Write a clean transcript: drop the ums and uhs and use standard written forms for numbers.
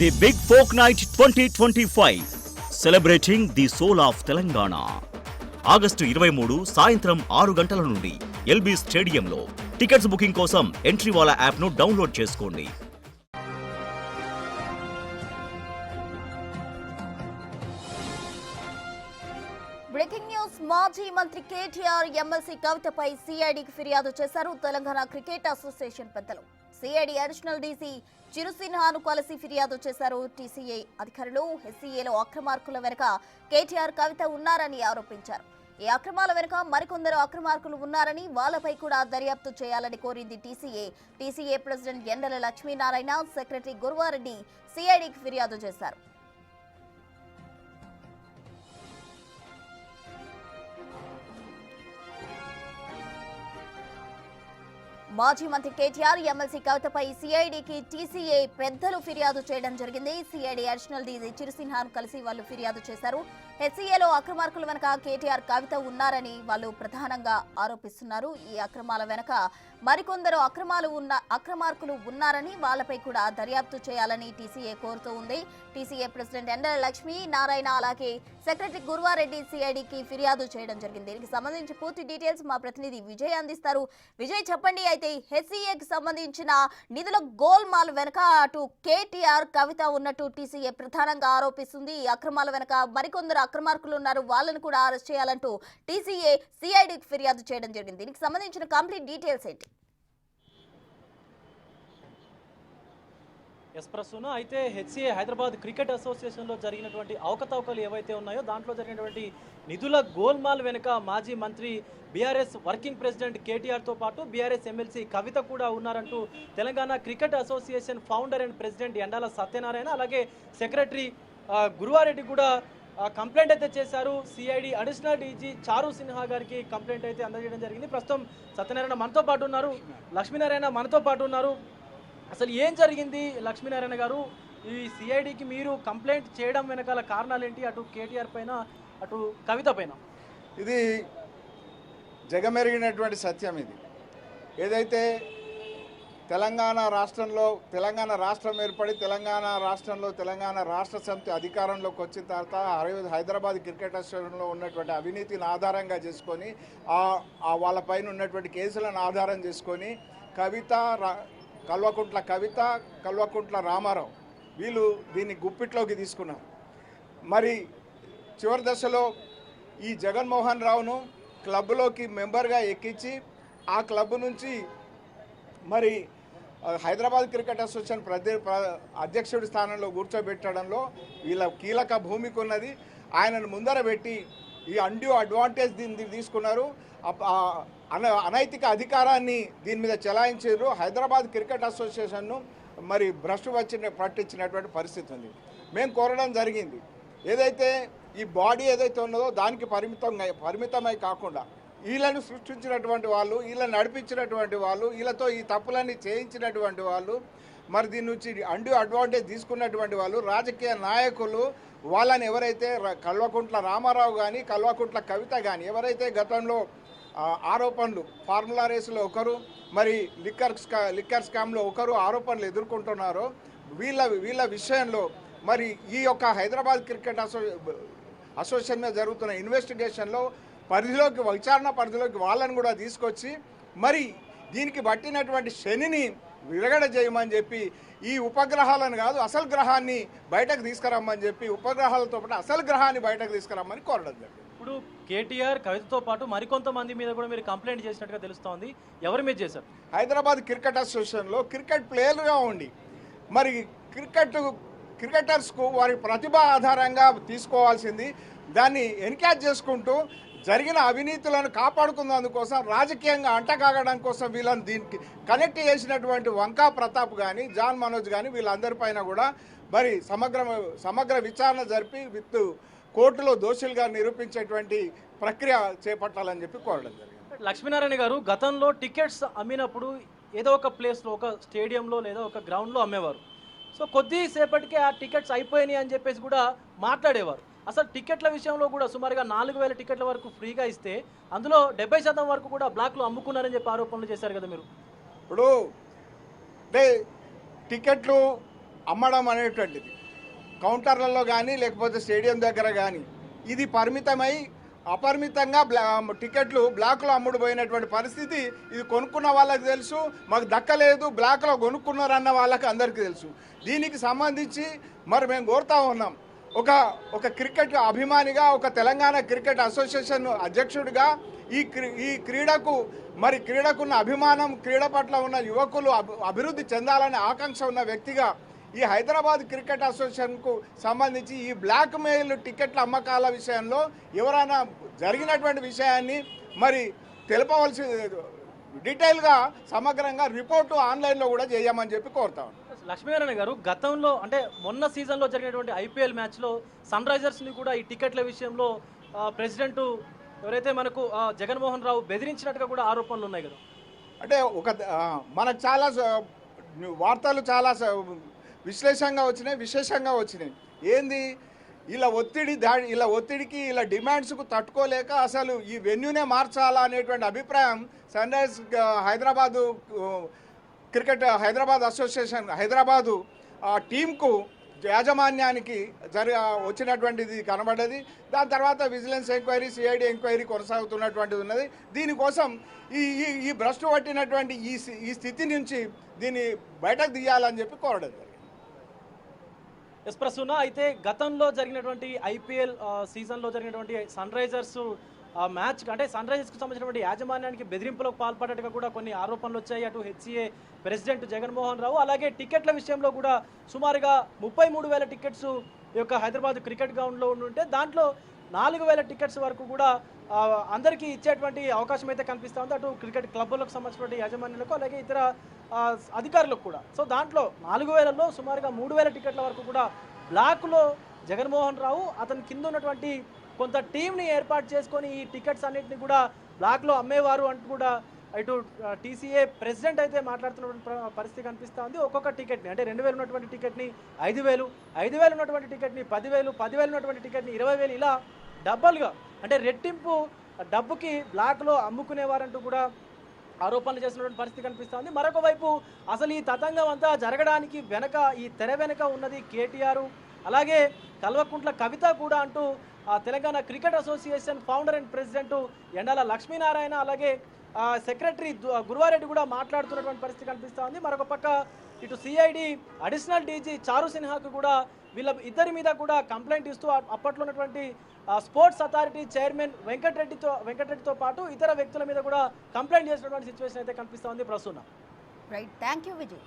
The big folk night 2025 celebrating the soul of Telangana. August 23 సాయంత్రం 6 గంటల నుండి ఎల్బీ స్టేడియంలో. టికెట్స్ బుకింగ్ కోసం ఎంట్రీవాలా యాప్ను డౌన్లోడ్ చేసుకోండి. Breaking news. మాజీ మంత్రి కేటీఆర్ ఎమ్మెల్సీ కవితపై సిఐడికి ఫిర్యాదు చేశారు తెలంగాణ క్రికెట్ అసోసియేషన్ పెద్దలు. సిఐడి అడిషనల్ డీసీ చిరుసిన్హాను కలిసి ఫిర్యాదు చేశారు టీసీఏ అధికారులు. ఎస్సీఏలో అక్రమార్కుల వెనుక కేటీఆర్ కవిత ఉన్నారని ఆరోపించారు. ఈ అక్రమాల వెనుక మరికొందరు అక్రమార్కులు ఉన్నారని, వాళ్లపై కూడా దర్యాప్తు చేయాలని కోరింది టీసీఏ. టీసీఏ ప్రెసిడెంట్ ఎండల లక్ష్మీనారాయణ, సెక్రటరీ గురువారెడ్డి సిఐడికి ఫిర్యాదు చేశారు. మాజీ మంత్రి కేటీఆర్ ఎమ్మెల్సీ కవితపై సిఐడికి టీసీఏ పెద్దలు ఫిర్యాదు చేయడం జరిగింది. సిఐడి అడిషనల్ డీజీ చిరుసిన్హాను కలిసి వాళ్ళు ఫిర్యాదు చేశారు. హెచ్సీఏలో అక్రమార్కుల వెనుక కేటీఆర్ కవిత ఉన్నారని వాళ్ళు ప్రధానంగా ఆరోపిస్తున్నారు. ఈ అక్రమాల వెనుక మరికొందరు అక్రమార్కులు ఉన్నారని, వాళ్లపై కూడా దర్యాప్తు చేయాలని టీసీఏ కోరుతూ ఉంది. టీసీఏ ప్రెసిడెంట్ ఎండల లక్ష్మీ నారాయణ అలాగే సెక్రటరీ గురువారెడ్డి సిఐడికి ఫిర్యాదు చేయడం జరిగింది. దీనికి సంబంధించి పూర్తి డీటెయిల్స్ మా ప్రతినిధి విజయ్ అందిస్తారు. విజయ్, చెప్పండి. అయితే హెచ్సీఏకి సంబంధించిన నిధుల గోల్మాల్ వెనుక అటు కేటీఆర్ కవిత ఉన్నట్టు టీసీఏ ప్రధానంగా ఆరోపిస్తుంది. ఈ అక్రమాల వెనుక మరికొందరు అక్రమార్కులు ఉన్నారు, వాళ్ళని కూడా అరెస్ట్ చేయాలంటూ టీసీఏ సిఐడికి ఫిర్యాదు చేయడం జరిగింది. దీనికి సంబంధించిన కంప్లీట్ డీటెయిల్స్ ఏంటి? ప్రస్తుతం అయితే హెచ్సీఏ హైదరాబాద్ క్రికెట్ అసోసియేషన్లో జరిగినటువంటి అవకతవకలు ఏవైతే ఉన్నాయో దాంట్లో జరిగినటువంటి నిధుల గోల్మాల్ వెనుక మాజీ మంత్రి బీఆర్ఎస్ వర్కింగ్ ప్రెసిడెంట్ కేటీఆర్తో పాటు బీఆర్ఎస్ ఎమ్మెల్సీ కవిత కూడా ఉన్నారంటూ Telangana cricket association founder and president Endala Satyanarayana అలాగే సెక్రటరీ గురువారెడ్డి కూడా కంప్లైంట్ అయితే చేశారు. సిఐడి అడిషనల్ డీజీ చారు సిన్హా గారికి కంప్లైంట్ అయితే అందజేయడం జరిగింది. ప్రస్తుతం సత్యనారాయణ మనతో పాటు ఉన్నారు, లక్ష్మీనారాయణ మనతో పాటు ఉన్నారు. అసలు ఏం జరిగింది లక్ష్మీనారాయణ గారు? ఈ సిఐడికి మీరు కంప్లైంట్ చేయడం వెనకాల కారణాలు ఏంటి, అటు కేటీఆర్ పైన అటు కవిత పైన? ఇది జగమెరిగినటువంటి సత్యం. ఇది ఏదైతే తెలంగాణ రాష్ట్రం ఏర్పడి తెలంగాణ రాష్ట్ర సమితి అధికారంలోకి వచ్చిన తర్వాత హైదరాబాద్ క్రికెట్ అసోసియేషన్లో ఉన్నటువంటి అవినీతిని ఆధారంగా చేసుకొని వాళ్ళపైన ఉన్నటువంటి కేసులను ఆధారం చేసుకొని కల్వకుంట్ల రామారావు వీళ్ళు దీన్ని గుప్పిట్లోకి తీసుకున్నారు. మరి చివరి దశలో ఈ జగన్మోహన్ రావును క్లబ్లోకి మెంబర్గా ఎక్కించి ఆ క్లబ్ నుంచి మరి హైదరాబాద్ క్రికెట్ అసోసియేషన్ అధ్యక్షుడి స్థానంలో కూర్చోబెట్టడంలో వీళ్ళ కీలక భూమిక ఉన్నది. ఆయనను ముందర పెట్టి ఈ అన్డ్యూ అడ్వాంటేజ్ దీన్ని తీసుకున్నారు. అనైతిక అధికారాన్ని దీని మీద చెలాయించారు. హైదరాబాద్ క్రికెట్ అసోసియేషన్ను మరి భ్రష్టు పట్టించినటువంటి పరిస్థితి ఉంది. మేము కోరడం జరిగింది, ఏదైతే ఈ బాడీ ఏదైతే ఉన్నదో దానికి పరిమితమై కాకుండా వీళ్ళను సృష్టించినటువంటి వాళ్ళు, వీళ్ళని నడిపించినటువంటి వాళ్ళు, వీళ్ళతో ఈ తప్పులన్నీ చేయించినటువంటి వాళ్ళు, మరి దీని నుంచి అన్డ్యూ అడ్వాంటేజ్ తీసుకున్నటువంటి వాళ్ళు, రాజకీయ నాయకులు, వాళ్ళని ఎవరైతే కల్వకుంట్ల రామారావు కానీ కల్వకుంట్ల కవిత కానీ ఎవరైతే గతంలో ఆరోపణలు ఫార్ములా రేసులో ఒకరు, మరి లిక్కర్ స్కామ్లో ఒకరు ఆరోపణలు ఎదుర్కొంటున్నారో వీళ్ళ విషయంలో మరి ఈ యొక్క హైదరాబాద్ క్రికెట్ అసోసియేషన్ మీద జరుగుతున్న ఇన్వెస్టిగేషన్లో విచారణ పరిధిలోకి వాళ్ళని కూడా తీసుకొచ్చి మరి దీనికి పట్టినటువంటి శనిని విరగడ చేయమని చెప్పి, ఈ ఉపగ్రహాలను కాదు అసలు గ్రహాన్ని బయటకు తీసుకురమ్మని చెప్పి, ఉపగ్రహాలతో పాటు అసలు గ్రహాన్ని బయటకు తీసుకురమ్మని కోరడం జరిగింది. ఇప్పుడు కేటీఆర్ కవితతో పాటు మరికొంతమంది మీద కూడా మీరు కంప్లైంట్ చేసినట్టుగా తెలుస్తోంది. ఎవరి మీద చేశారు? హైదరాబాద్ క్రికెట్ అసోసియేషన్లో క్రికెట్ ప్లేయర్గా ఉండి మరి క్రికెటర్స్కు వారి ప్రతిభ ఆధారంగా తీసుకోవాల్సింది, దాన్ని ఎన్కరేజ్ చేసుకుంటూ జరిగిన అవినీతులను కాపాడుకున్నందుకోసం రాజకీయంగా అంటకాగడం కోసం వీళ్ళని దీనికి కనెక్ట్ చేసినటువంటి వంకా ప్రతాప్ కానీ జాన్ మనోజ్ కానీ వీళ్ళందరిపైన కూడా మరి సమగ్ర విచారణ జరిపి కోర్టులో దోషులుగా నిరూపించేటువంటి ప్రక్రియ చేపట్టాలని చెప్పి కోరడం జరిగింది. లక్ష్మీనారాయణ గారు, గతంలో టికెట్స్ అమ్మినప్పుడు ఏదో ఒక ప్లేస్లో, ఒక స్టేడియంలో లేదా ఒక గ్రౌండ్లో అమ్మేవారు. సో కొద్దిసేపటికే ఆ టికెట్స్ అయిపోయినాయి అని చెప్పేసి కూడా మాట్లాడేవారు. అసలు టికెట్ల విషయంలో కూడా సుమారుగా 4000 టికెట్ల వరకు ఫ్రీగా ఇస్తే అందులో 70% వరకు కూడా బ్లాక్లో అమ్ముకున్నారని చెప్పి ఆరోపణలు చేశారు కదా మీరు. ఇప్పుడు టికెట్లు అమ్మడం అనేటువంటిది కౌంటర్లలో కానీ లేకపోతే స్టేడియం దగ్గర కానీ ఇది పరిమితమై అపరిమితంగా టికెట్లు బ్లాక్లో అమ్ముడు పోయినటువంటి పరిస్థితి. ఇది కొనుక్కున్న వాళ్ళకి తెలుసు, మాకు దక్కలేదు, బ్లాక్లో కొనుక్కున్నారన్న వాళ్ళకి అందరికీ తెలుసు. దీనికి సంబంధించి మరి మేము కోరుతా ఉన్నాం, ఒక క్రికెట్ అభిమానిగా, ఒక తెలంగాణ క్రికెట్ అసోసియేషన్ అధ్యక్షుడిగా ఈ క్రీడకున్న అభిమానం, క్రీడ పట్ల ఉన్న యువకులు అభివృద్ధి చెందాలనే ఆకాంక్ష ఉన్న వ్యక్తిగా ఈ హైదరాబాద్ క్రికెట్ అసోసియేషన్కు సంబంధించి ఈ బ్లాక్ మెయిల్ టికెట్ల అమ్మకాల విషయంలో ఎవరైనా జరిగినటువంటి విషయాన్ని మరి తెలపవలసి డీటెయిల్గా సమగ్రంగా రిపోర్టు ఆన్లైన్లో కూడా చేయమని చెప్పి కోరుతా ఉన్నాం. లక్ష్మీనారాయణ గారు, గతంలో అంటే మొన్న సీజన్లో జరిగినటువంటి ఐపీఎల్ మ్యాచ్లో సన్ రైజర్స్ని కూడా ఈ టికెట్ల విషయంలో ప్రెసిడెంట్ ఎవరైతే మనకు జగన్మోహన్ రావు బెదిరించినట్టుగా కూడా ఆరోపణలు ఉన్నాయి కదా. అంటే మనకు చాలా వార్తలు చాలా విశ్లేషంగా వచ్చినాయి, విశేషంగా వచ్చినాయి. ఏంది ఇలా ఒత్తిడికి ఇలా డిమాండ్స్కు తట్టుకోలేక అసలు ఈ వెన్యూనే మార్చాలా అనేటువంటి అభిప్రాయం sun rise Hyderabad association Hyderabad టీంకు యాజమాన్యానికి వచ్చినటువంటిది కనబడ్డది. దాని తర్వాత విజిలెన్స్ ఎంక్వైరీ, సిఐడి ఎంక్వైరీ కొనసాగుతున్నటువంటిది ఉన్నది. దీనికోసం ఈ భ్రష్టు పట్టినటువంటి ఈ స్థితి నుంచి దీన్ని బయటకు తీయాలని చెప్పి కోరడం జరిగింది. ఎస్ ప్రసూన, అయితే గతంలో జరిగినటువంటి ఐపీఎల్ సీజన్లో జరిగినటువంటి సన్ రైజర్స్ మ్యాచ్ అంటే సన్ రైజర్స్కి సంబంధించినటువంటి యాజమాన్యానికి బెదిరింపులకు పాల్పడ్డట్టుగా కూడా కొన్ని ఆరోపణలు వచ్చాయి. అటు హెచ్సిఏ ప్రెసిడెంట్ జగన్మోహన్ రావు, అలాగే టికెట్ల విషయంలో కూడా సుమారుగా 33,000 టికెట్స్ ఈ యొక్క హైదరాబాద్ క్రికెట్ గ్రౌండ్లో ఉంటే దాంట్లో 4,000 టికెట్స్ వరకు కూడా అందరికీ ఇచ్చేటువంటి అవకాశం అయితే కనిపిస్తూ ఉంది, అటు క్రికెట్ క్లబ్లకు సంబంధించినటువంటి యాజమాన్యాలకు అలాగే ఇతర అధికారులకు కూడా. సో దాంట్లో 4,000లో సుమారుగా 3,000 టికెట్ల వరకు కూడా బ్లాక్లో జగన్మోహన్ రావు అతని కింద ఉన్నటువంటి కొంత టీంని ఏర్పాటు చేసుకొని ఈ టికెట్స్ అన్నింటినీ కూడా బ్లాక్లో అమ్మేవారు అంటూ కూడా ఇటు టీసీఏ ప్రెసిడెంట్ అయితే మాట్లాడుతున్నటువంటి పరిస్థితి కనిపిస్తూ ఉంది. ఒక్కొక్క టికెట్ని అంటే 2,000 ఉన్నటువంటి టికెట్ని 5,000, 5,000 ఉన్నటువంటి టికెట్ని 10,000, 10,000 ఉన్నటువంటి టికెట్ని 20,000 ఇలా డబ్బులుగా అంటే రెట్టింపు డబ్బుకి బ్లాక్లో అమ్ముకునేవారంటూ కూడా ఆరోపణలు చేసినటువంటి పరిస్థితి కనిపిస్తుంది. మరొక వైపు అసలు ఈ తతంగం అంతా జరగడానికి వెనక ఈ తెర వెనక ఉన్నది కేటీఆర్, అలాగే కల్వకుంట్ల కవిత కూడా అంటూ Telangana cricket association founder and president Endala Lakshminarayana అలాగే సెక్రటరీ గురువారెడ్డి కూడా మాట్లాడుతున్నటువంటి పరిస్థితి కనిపిస్తూ ఉంది. మరొక పక్క ఇటు సిఐడి అడిషనల్ డీజీ చారు సిన్హాకు కూడా వీళ్ళ ఇద్దరి మీద కూడా కంప్లైంట్ ఇస్తూ అప్పట్లో ఉన్నటువంటి స్పోర్ట్స్ అథారిటీ చైర్మన్ వెంకటరెడ్డితో పాటు ఇతర వ్యక్తుల మీద కూడా కంప్లైంట్ చేసినటువంటి సిచ్యువేషన్ అయితే కనిపిస్తూ ఉంది ప్రస్తుతం. Right, thank you Vijay.